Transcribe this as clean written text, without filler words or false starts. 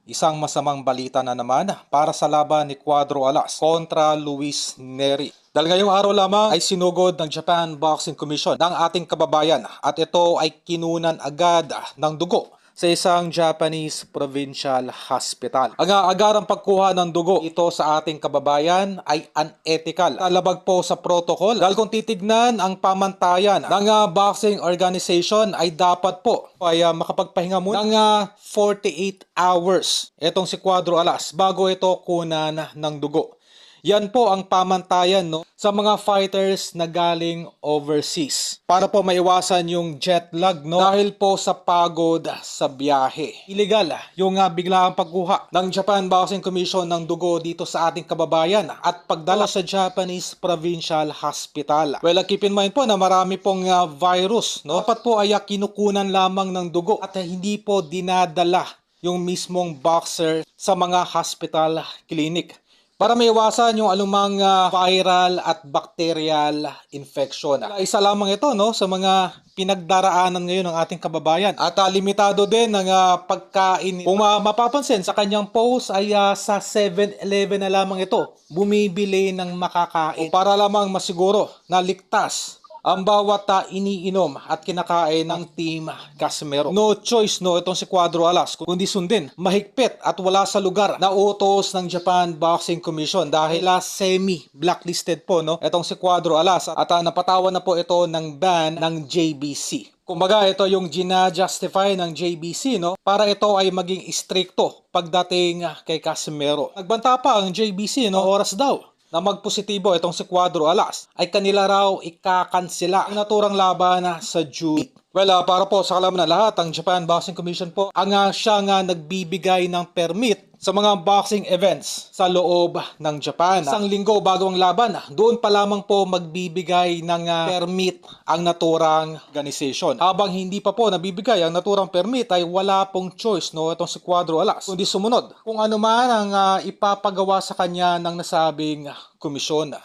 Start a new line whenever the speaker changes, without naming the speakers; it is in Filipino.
Isang masamang balita na naman para sa laban ni Cuadro Alas kontra Luis Neri. Dahil ngayong araw lamang ay sinugod ng Japan Boxing Commission ng ating kababayan at ito ay kinunan agad ng dugo sa isang Japanese provincial hospital. Ang agarang pagkuha ng dugo ito sa ating kababayan ay unethical. Talabag po sa protocol dahil kung titignan ang pamantayan ng boxing organization ay dapat po ay makapagpahinga muna ng 48 hours itong si Cuadro Alas bago ito kunan ng dugo. Yan po ang pamantayan sa mga fighters na galing overseas. Para po maiwasan yung jet lag dahil po sa pagod sa biyahe. Illegal yung biglaang pagkuha ng Japan Boxing Commission ng dugo dito sa ating kababayan at pagdala sa Japanese Provincial Hospital. Well, keep in mind po na marami pong virus. Dapat po ay kinukunan lamang ng dugo at hindi po dinadala yung mismong boxer sa mga hospital clinic, para maiwasan yung alumang viral at bacterial infection. Isa lamang ito sa mga pinagdaraanan ngayon ng ating kababayan. At limitado din ng pagkain. Kung mapapansin sa kanyang post ay sa 7-Eleven na lamang ito bumibili ng makakain para lamang masiguro na ligtas ang bawat iniinom at kinakain ng Team Casimero. No choice itong si Cuadro Alas kundi sundin mahigpit at wala sa lugar na utos ng Japan Boxing Commission dahil semi-blacklisted po itong si Cuadro Alas at napatawan na po ito ng ban ng JBC. Kumbaga ito yung gina-justify ng JBC para ito ay maging istrikto pagdating kay Casimero. Nagbanta pa ang JBC oras daw na magpositibo itong si Cuadro Alas ay kanila raw ikakansela ang naturang laban sa June 8. Well, para po sa kalaman na lahat, ang Japan Boxing Commission po ang siya nagbibigay ng permit sa mga boxing events sa loob ng Japan. Isang linggo bago ang laban, doon pa lamang po magbibigay ng permit ang naturang organization. Habang hindi pa po nabibigay ang naturang permit ay wala pong choice itong si Cuadro Alas kundi sumunod kung ano man ang ipapagawa sa kanya ng nasabing komisyon.